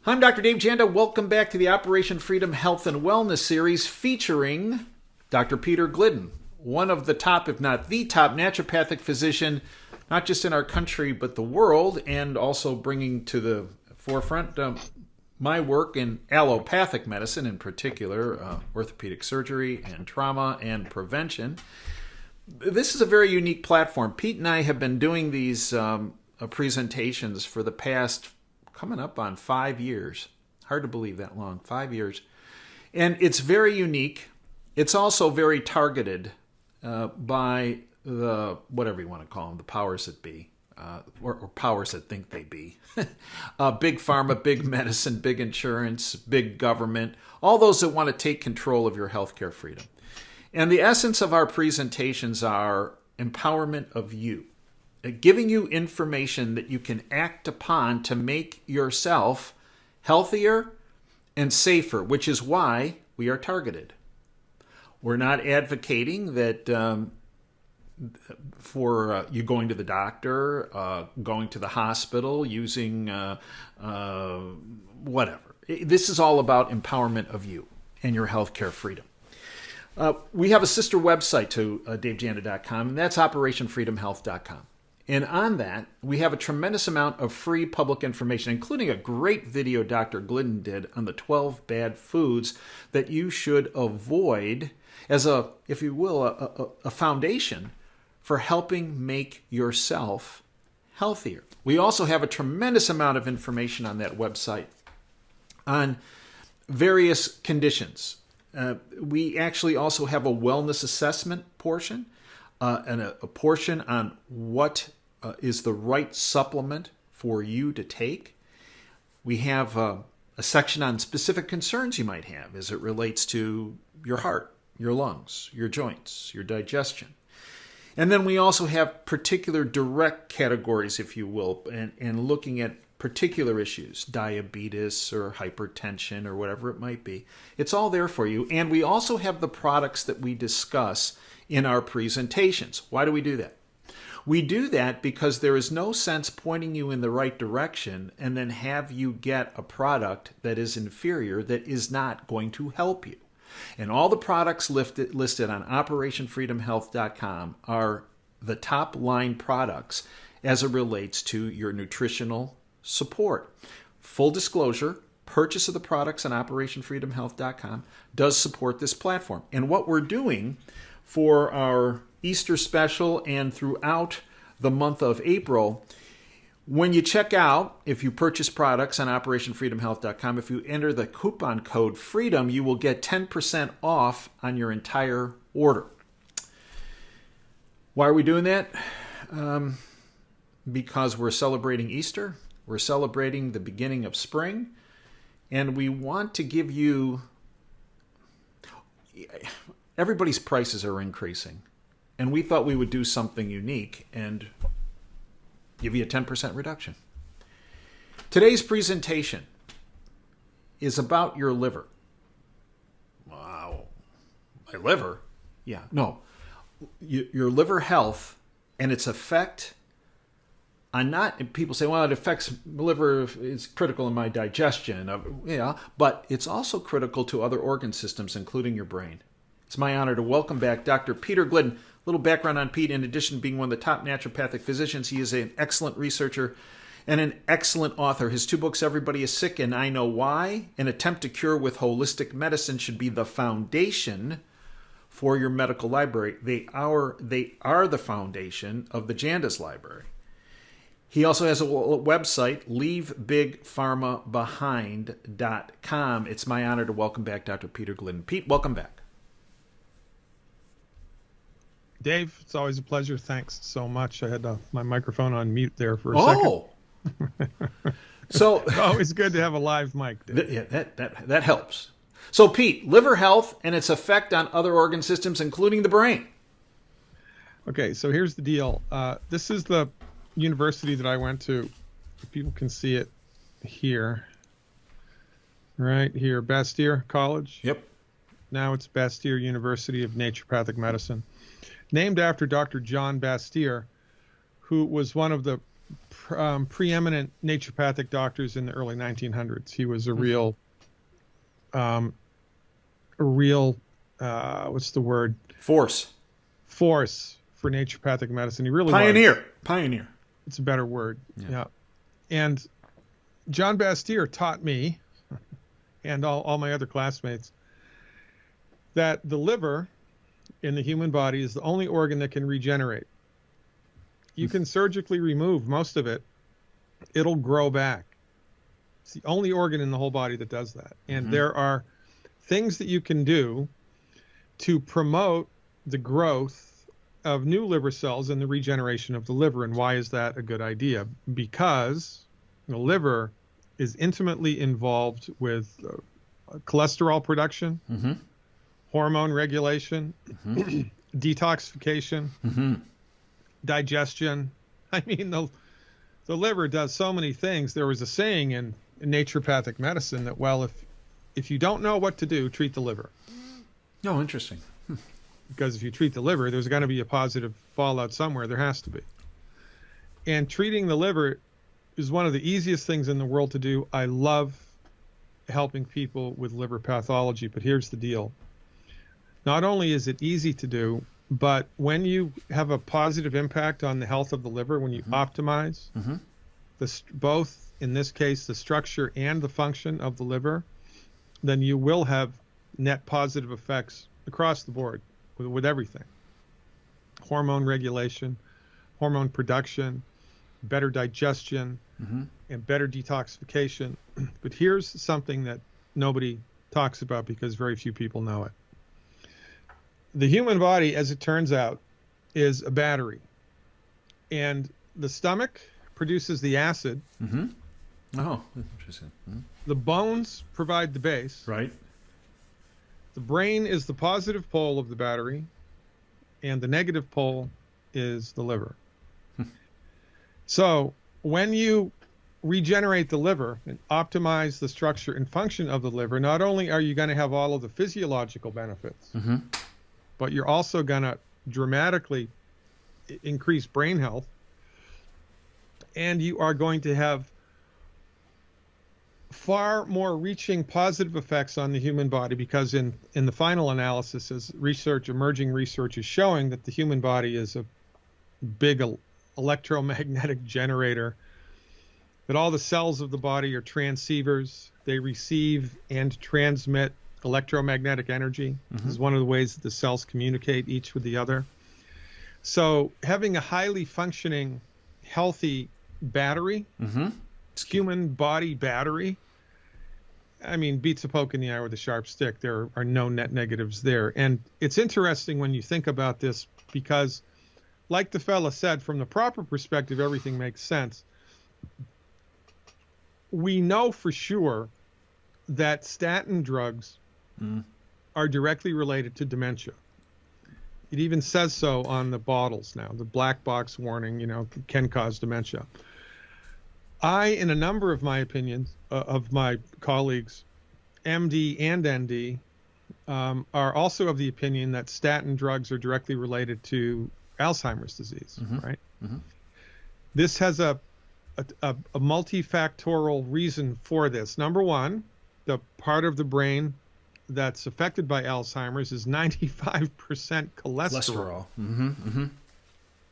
I'm Dr. Dave Janda. Welcome back to the Operation Freedom Health and Wellness series featuring Dr. Peter Glidden, one of the top, if not the top, naturopathic physician, not just in our country, but the world, and also bringing to the forefront my work in allopathic medicine, in particular, orthopedic surgery and trauma and prevention. This is a very unique platform. Pete and I have been doing these presentations for the past coming up on 5 years. Hard to believe that long, 5 years. And it's very unique. It's also very targeted by the, whatever you want to call them, the powers that be, or powers that think they be. Big pharma, big medicine, big insurance, big government, all those that want to take control of your healthcare freedom. And the essence of our presentations are empowerment of you. Giving you information that you can act upon to make yourself healthier and safer, which is why we are targeted. We're not advocating that for you going to the doctor, going to the hospital, using whatever. This is all about empowerment of you and your healthcare freedom. We have a sister website to davejanda.com, and that's operationfreedomhealth.com. And on that, we have a tremendous amount of free public information, including a great video Dr. Glidden did on the 12 bad foods that you should avoid as a, if you will, a foundation for helping make yourself healthier. We also have a tremendous amount of information on that website on various conditions. We actually also have a wellness assessment portion. And a portion on what is the right supplement for you to take. We have a section on specific concerns you might have as it relates to your heart, your lungs, your joints, your digestion. And then we also have particular direct categories, if you will, and looking at particular issues, diabetes or hypertension or whatever it might be. It's all there for you. And we also have the products that we discuss in our presentations. Why do we do that? We do that because there is no sense pointing you in the right direction and then have you get a product that is inferior, that is not going to help you. And all the products listed on operationfreedomhealth.com are the top line products as it relates to your nutritional support. Full disclosure, purchase of the products on operationfreedomhealth.com does support this platform. And what we're doing for our Easter special and throughout the month of April, when you check out, if you purchase products on operationfreedomhealth.com, if you enter the coupon code FREEDOM, you will get 10% off on your entire order. Why are we doing that? Because we're celebrating Easter. We're celebrating the beginning of spring. And we want to give you... Everybody's prices are increasing. And we thought we would do something unique and give you a 10% reduction. Today's presentation is about your liver. Wow. My liver? Yeah, no. Your liver health and its effect on not, people say, well, it affects my liver, it's critical in my digestion. Yeah, but it's also critical to other organ systems, including your brain. It's my honor to welcome back Dr. Peter Glidden. A little background on Pete. In addition to being one of the top naturopathic physicians, he is an excellent researcher and an excellent author. His 2 books, Everybody is Sick and I Know Why, An Attempt to Cure with Holistic Medicine, should be the foundation for your medical library. They are the foundation of the Janda's library. He also has a website, leavebigpharmabehind.com. It's my honor to welcome back Dr. Peter Glidden. Pete, welcome back. Dave, it's always a pleasure. Thanks so much. I had my microphone on mute there for a second. So it's always good to have a live mic, Dave. Yeah, that helps. So Pete, liver health and its effect on other organ systems, including the brain. Okay, so here's the deal. This is the university that I went to. People can see it here. Right here, Bastet College. Yep. Now it's Bastet University of Naturopathic Medicine. Named after Dr. John Bastet, who was one of the preeminent naturopathic doctors in the early 1900s. He was a real, what's the word? Force for naturopathic medicine. He really pioneer. was. Pioneer. It's a better word. Yeah. And John Bastet taught me and all my other classmates that the liver in the human body is the only organ that can regenerate. You can surgically remove most of it. It'll grow back. It's the only organ in the whole body that does that. And there are things that you can do to promote the growth of new liver cells and the regeneration of the liver. And why is that a good idea? Because the liver is intimately involved with cholesterol production, hormone regulation, detoxification, digestion. I mean, the liver does so many things. There was a saying in naturopathic medicine that, well, if you don't know what to do, treat the liver. Oh, interesting. Because if you treat the liver, there's going to be a positive fallout somewhere. There has to be. And treating the liver is one of the easiest things in the world to do. I love helping people with liver pathology, but here's the deal. Not only is it easy to do, but when you have a positive impact on the health of the liver, when you optimize both, in this case, the structure and the function of the liver, then you will have net positive effects across the board with everything. Hormone regulation, hormone production, better digestion, and better detoxification. But here's something that nobody talks about because very few people know it. The human body, as it turns out, is a battery. And the stomach produces the acid. Oh, interesting. The bones provide the base. Right. The brain is the positive pole of the battery, and the negative pole is the liver. So when you regenerate the liver and optimize the structure and function of the liver, not only are you going to have all of the physiological benefits, but you're also going to dramatically increase brain health, and you are going to have far more reaching positive effects on the human body, because in the final analysis, as emerging research is showing, that the human body is a big electromagnetic generator, that all the cells of the body are transceivers. They receive and transmit electromagnetic energy. This is one of the ways that the cells communicate each with the other. So having a highly functioning, healthy battery, human body battery, I mean, beats a poke in the eye with a sharp stick. There are no net negatives there. And it's interesting when you think about this, because like the fella said, from the proper perspective, everything makes sense. We know for sure that statin drugs are directly related to dementia. It even says so on the bottles now. The black box warning, can cause dementia. In a number of my opinions, of my colleagues, MD and ND, are also of the opinion that statin drugs are directly related to Alzheimer's disease, right? This has a multifactorial reason for this. Number one, the part of the brain that's affected by Alzheimer's is 95% cholesterol.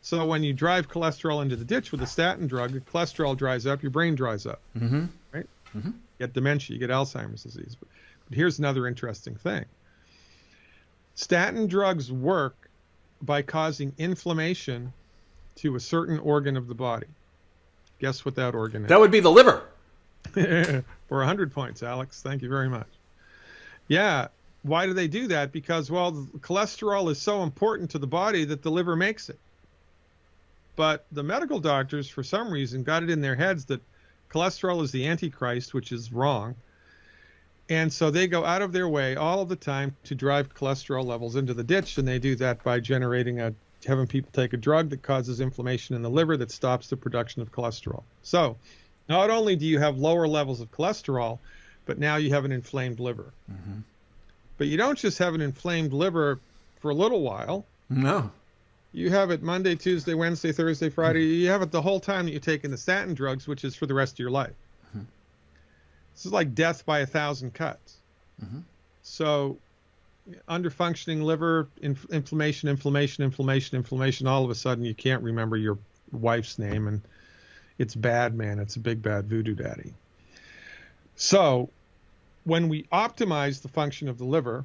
So when you drive cholesterol into the ditch with a statin drug, the cholesterol dries up, your brain dries up, right? You get dementia, you get Alzheimer's disease. But here's another interesting thing. Statin drugs work by causing inflammation to a certain organ of the body. Guess what that organ is? That would be the liver. For 100 points, Alex. Thank you very much. Yeah. Why do they do that? Because, well, cholesterol is so important to the body that the liver makes it. But the medical doctors, for some reason, got it in their heads that cholesterol is the Antichrist, which is wrong. And so they go out of their way all of the time to drive cholesterol levels into the ditch, and they do that by having people take a drug that causes inflammation in the liver that stops the production of cholesterol. So not only do you have lower levels of cholesterol, but now you have an inflamed liver. But you don't just have an inflamed liver for a little while. No. You have it Monday, Tuesday, Wednesday, Thursday, Friday. You have it the whole time that you're taking the statin drugs, which is for the rest of your life. Mm-hmm. This is like death by 1,000 cuts. Mm-hmm. So under-functioning liver, inflammation, all of a sudden you can't remember your wife's name, and it's bad, man. It's a big bad voodoo daddy. So when we optimize the function of the liver,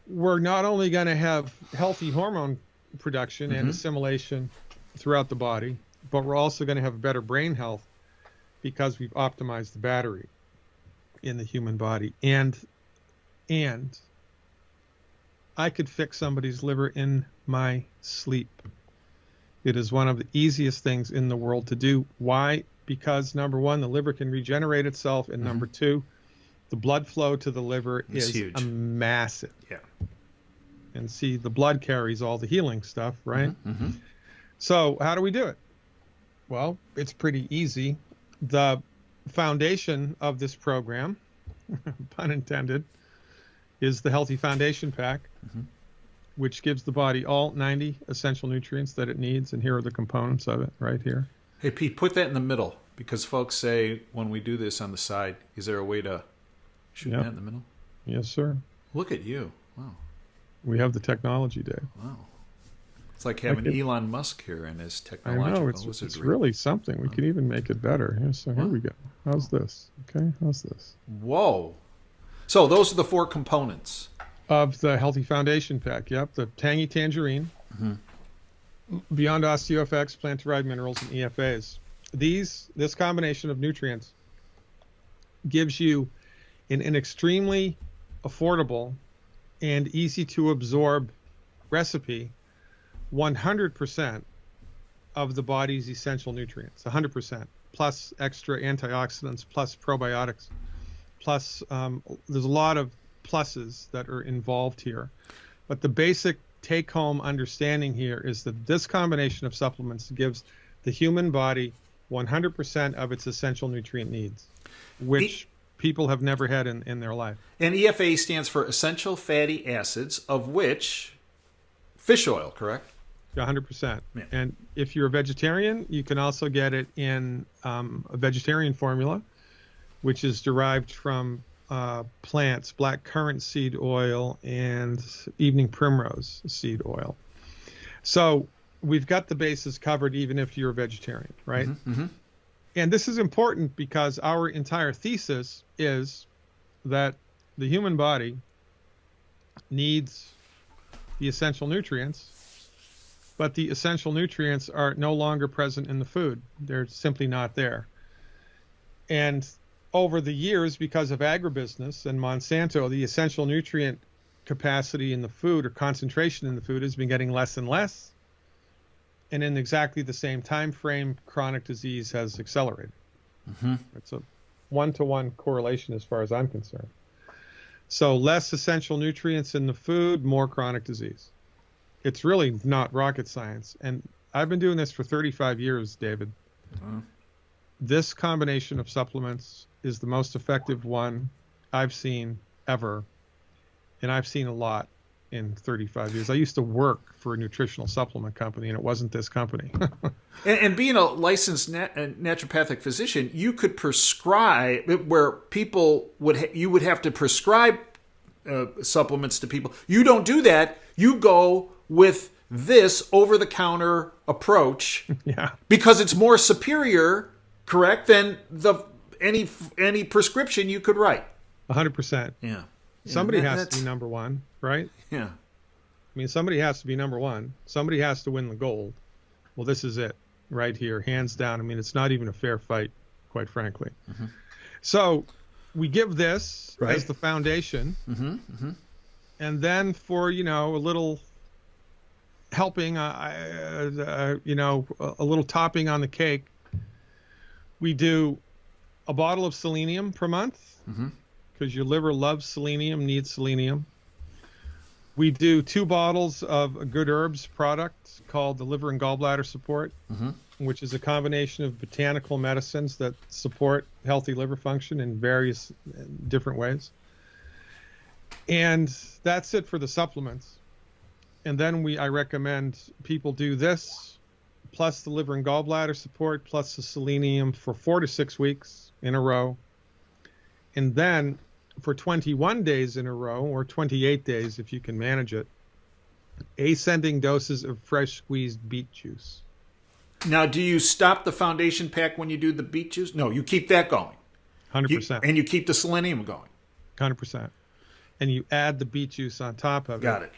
we're not only going to have healthy hormone production and assimilation throughout the body, but we're also going to have better brain health because we've optimized the battery in the human body. And I could fix somebody's liver in my sleep. It is one of the easiest things in the world to do. Why? Because number one, the liver can regenerate itself, and number two, the blood flow to the liver is huge. Massive. Yeah. And see, the blood carries all the healing stuff, right? Mm-hmm. So how do we do it? Well, it's pretty easy. The foundation of this program, pun intended, is the Healthy Foundation Pack, which gives the body all 90 essential nutrients that it needs. And here are the components of it right here. Hey, Pete, put that in the middle, because folks say when we do this on the side, is there a way to shoot that in the middle? Yes, sir. Look at you. Wow. We have the technology, Dave. Wow. It's like having Elon Musk here and his technological I know, it's really something. We can even make it better. So here we go. How's this? Okay, how's this? Whoa. So those are the 4 components of the Healthy Foundation Pack. Yep, the tangy tangerine, Beyond OsteoFX, plant-derived minerals, and EFAs. This combination of nutrients gives you an extremely affordable and easy to absorb recipe, 100% of the body's essential nutrients, 100%, plus extra antioxidants, plus probiotics, plus there's a lot of pluses that are involved here. But the basic take-home understanding here is that this combination of supplements gives the human body 100% of its essential nutrient needs, which people have never had in their life. And EFA stands for essential fatty acids, of which fish oil, correct? 100%. Yeah. And if you're a vegetarian, you can also get it in a vegetarian formula, which is derived from plants, black currant seed oil and evening primrose seed oil. So we've got the bases covered even if you're a vegetarian, right? Mm-hmm. And this is important because our entire thesis is that the human body needs the essential nutrients, but the essential nutrients are no longer present in the food. They're simply not there. And over the years, because of agribusiness and Monsanto, the essential nutrient capacity in the food, or concentration in the food, has been getting less and less. And in exactly the same time frame, chronic disease has accelerated. It's a 1-to-1 correlation as far as I'm concerned. So less essential nutrients in the food, more chronic disease. It's really not rocket science. And I've been doing this for 35 years, David. This combination of supplements is the most effective one I've seen ever. And I've seen a lot in 35 years. I used to work for a nutritional supplement company, and it wasn't this company. and being a licensed naturopathic physician, you could prescribe, where people you would have to prescribe supplements to people. You don't do that. You go with this over-the-counter approach, because it's more superior, correct, than any prescription you could write. 100%. Yeah. Somebody has to be number one, right? Yeah. I mean, somebody has to be number one. Somebody has to win the gold. Well, this is it right here, hands down. I mean, it's not even a fair fight, quite frankly. So we give this as the foundation. And then for, a little helping, a little topping on the cake, we do a bottle of selenium per month. Because your liver loves selenium, needs selenium. We do 2 bottles of a Good Herbs product called the Liver and Gallbladder Support, which is a combination of botanical medicines that support healthy liver function in various different ways. And that's it for the supplements. And then I recommend people do this, plus the liver and gallbladder support, plus the selenium for 4 to 6 weeks in a row. And then for 21 days in a row, or 28 days if you can manage it, ascending doses of fresh squeezed beet juice. Now, do you stop the foundation pack when you do the beet juice? No, you keep that going. 100%. And you keep the selenium going. 100%. And you add the beet juice on top of it. Got it.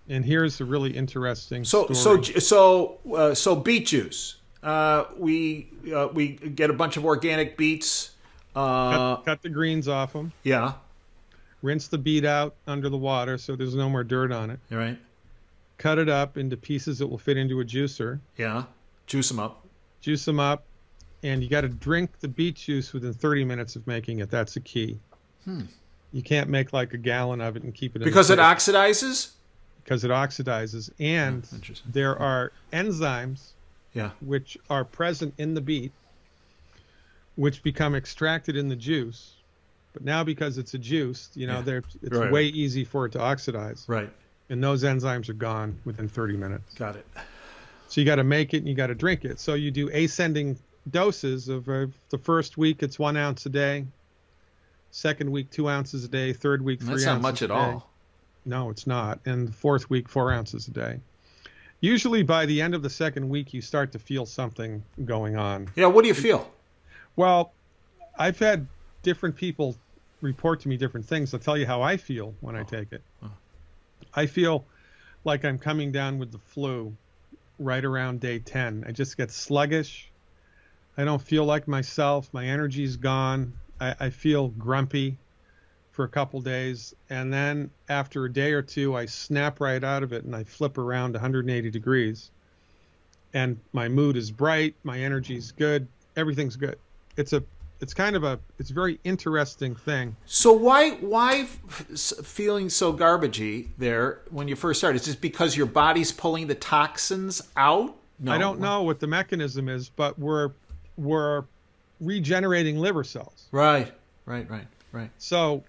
And here's a really interesting story. So beet juice. We get a bunch of organic beets. Cut the greens off them. Yeah. Rinse the beet out under the water so there's no more dirt on it. All right. Cut it up into pieces that will fit into a juicer. Yeah. Juice them up. Juice them up. And you got to drink the beet juice within 30 minutes of making it. That's the key. You can't make like a gallon of it and keep it in because it oxidizes? Because it oxidizes. And there are enzymes which are present in the beet which become extracted in the juice. But now because it's a juice, it's way easy for it to oxidize. Right. And those enzymes are gone within 30 minutes. Got it. So you got to make it and you got to drink it. So you do ascending doses of the first week, it's 1 ounce a day. Second week, 2 ounces a day. Third week, 3 ounces a day. That's not much at all. No, it's not. And the fourth week, 4 ounces a day. Usually by the end of the second week, you start to feel something going on. Yeah, what do you feel? Well, I've had different people report to me different things. I'll tell you how I feel when I take it. I feel like I'm coming down with the flu right around day 10. I just get sluggish. I don't feel like myself. My energy's gone. I feel grumpy for a couple days. And then after a day or two, I snap right out of it and I flip around 180 degrees. And my mood is bright. My energy's good. Everything's good. It's a very interesting thing. So why feeling so garbagey there when you first started? Is this because your body's pulling the toxins out? No. I don't know what the mechanism is, but we're regenerating liver cells. Right. So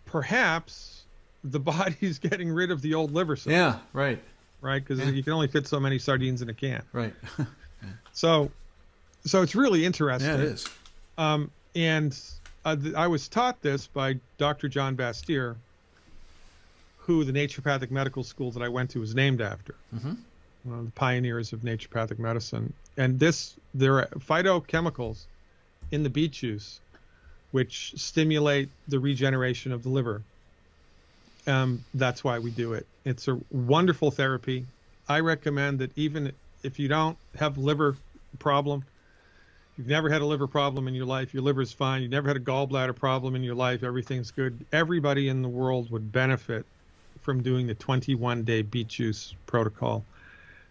perhaps the body's getting rid of the old liver cells. Yeah, right. Right, because you can only fit so many sardines in a can. Right. So it's really interesting. Yeah, it is. And I was taught this by Dr. John Bastet, who the naturopathic medical school that I went to was named after. One of the pioneers of naturopathic medicine. And there are phytochemicals in the beet juice which stimulate the regeneration of the liver. That's why we do it. It's a wonderful therapy. I recommend that even if you don't have liver problem, you've never had a liver problem in your life, your liver's fine, you've never had a gallbladder problem in your life, everything's good, everybody in the world would benefit from doing the 21-day beet juice protocol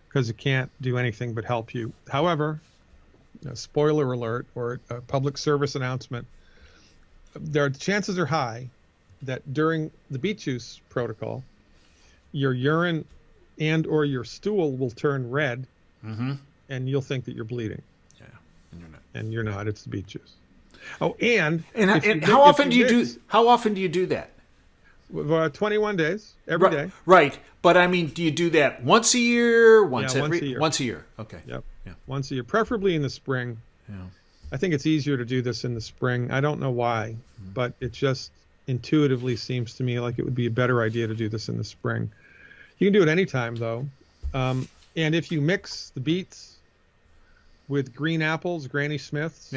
because it can't do anything but help you. However, a spoiler alert or a public service announcement, chances are high that during the beet juice protocol, your urine and or your stool will turn red and you'll think that you're bleeding. And you're not. It's the beet juice. Oh, and how often do you do that? 21 days, every day. Right. But I mean, do you do that once a year? Once a year. Once a year. Okay. Yep. Yeah. Once a year, preferably in the spring. Yeah. I think it's easier to do this in the spring. I don't know why, but it just intuitively seems to me like it would be a better idea to do this in the spring. You can do it anytime, though. And if you mix the beets with green apples, Granny Smiths,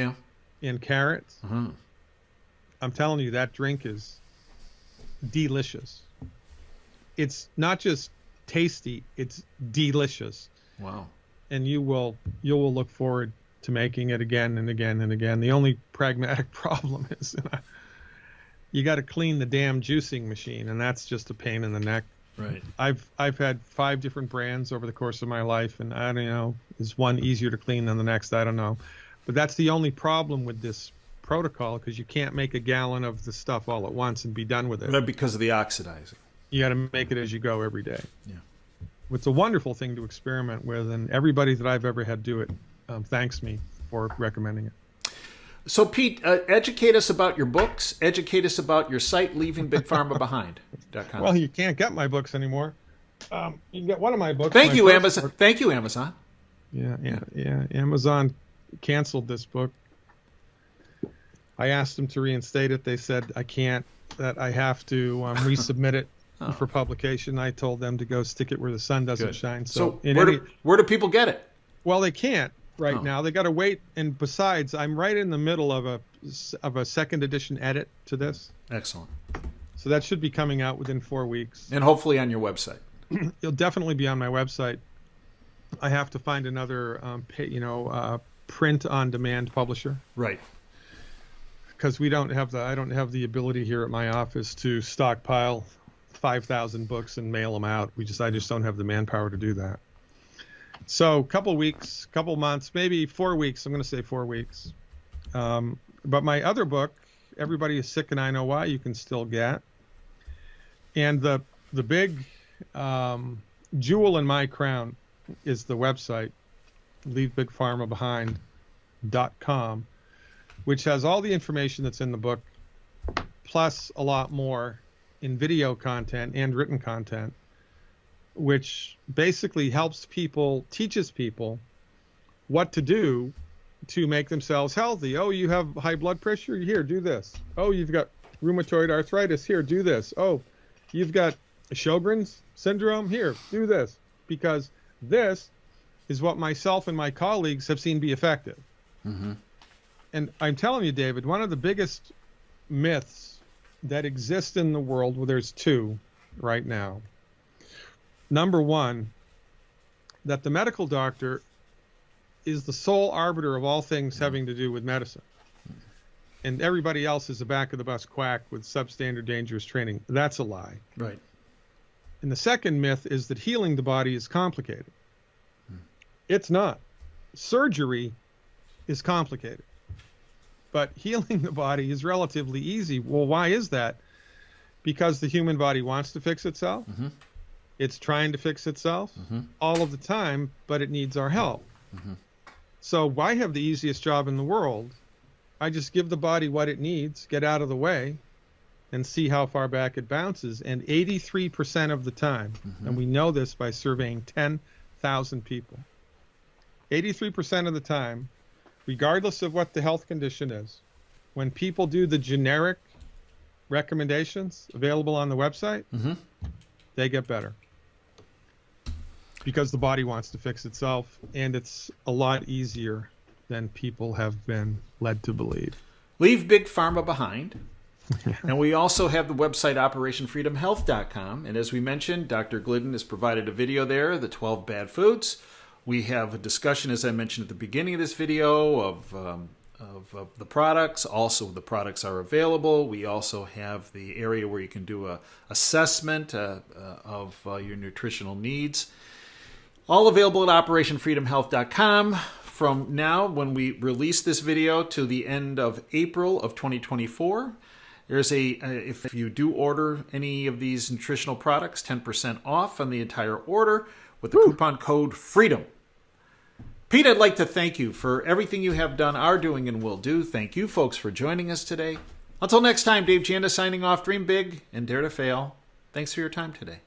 and carrots, I'm telling you, that drink is delicious. It's not just tasty, it's delicious. Wow. And you will look forward to making it again and again and again. The only pragmatic problem is you got to clean the damn juicing machine, and that's just a pain in the neck. Right. I've had 5 different brands over the course of my life, and I don't know, is one easier to clean than the next? I don't know. But that's the only problem with this protocol, because you can't make a gallon of the stuff all at once and be done with it. Because of the oxidizing. You got to make it as you go every day. Yeah. It's a wonderful thing to experiment with, and everybody that I've ever had do it thanks me for recommending it. So, Pete, educate us about your books. Educate us about your site, leavingbigpharmabehind.com. Well, you can't get my books anymore. You can get one of my books. Thank you, Amazon. Thank you, Amazon. Yeah. Amazon canceled this book. I asked them to reinstate it. They said I can't. That I have to resubmit it for publication. I told them to go stick it where the sun doesn't shine. So where do people get it? Well, they can't now. They got to wait. And besides, I'm right in the middle of a second edition edit to this. Excellent. So that should be coming out within 4 weeks. And hopefully on your website. It'll definitely be on my website. I have to find another, print on demand publisher. Right. Because I don't have the ability here at my office to stockpile 5,000 books and mail them out. I just don't have the manpower to do that. So a couple weeks, couple months, maybe 4 weeks. I'm going to say 4 weeks. But my other book, Everybody is Sick and I Know Why, you can still get. And the big jewel in my crown is the website, leavebigpharmabehind.com, which has all the information that's in the book, plus a lot more in video content and written content, which basically teaches people what to do to make themselves healthy. Oh, you have high blood pressure? Here, do this. Oh, you've got rheumatoid arthritis? Here, do this. Oh, you've got Sjogren's syndrome? Here, do this. Because this is what myself and my colleagues have seen be effective. Mm-hmm. And I'm telling you, David, one of the biggest myths that exist in the world, well, there's two right now. Number one, that the medical doctor is the sole arbiter of all things having to do with medicine. And everybody else is a back-of-the-bus quack with substandard dangerous training. That's a lie. Right. And the second myth is that healing the body is complicated. It's not. Surgery is complicated. But healing the body is relatively easy. Well, why is that? Because the human body wants to fix itself. Mm-hmm. It's trying to fix itself all of the time, but it needs our help. Mm-hmm. So I have the easiest job in the world. I just give the body what it needs, get out of the way, and see how far back it bounces. And 83% of the time, and we know this by surveying 10,000 people, 83% of the time, regardless of what the health condition is, when people do the generic recommendations available on the website, they get better. Because the body wants to fix itself, and it's a lot easier than people have been led to believe. Leave Big Pharma behind. And we also have the website operationfreedomhealth.com. And as we mentioned, Dr. Glidden has provided a video there, the 12 bad foods. We have a discussion, as I mentioned at the beginning of this video, of the products. Also, the products are available. We also have the area where you can do a assessment of your nutritional needs. All available at operationfreedomhealth.com. From now, when we release this video, to the end of April of 2024, there's if you do order any of these nutritional products, 10% off on the entire order with the coupon code FREEDOM. Pete, I'd like to thank you for everything you have done, are doing, and will do. Thank you, folks, for joining us today. Until next time, Dave Janda signing off. Dream big and dare to fail. Thanks for your time today.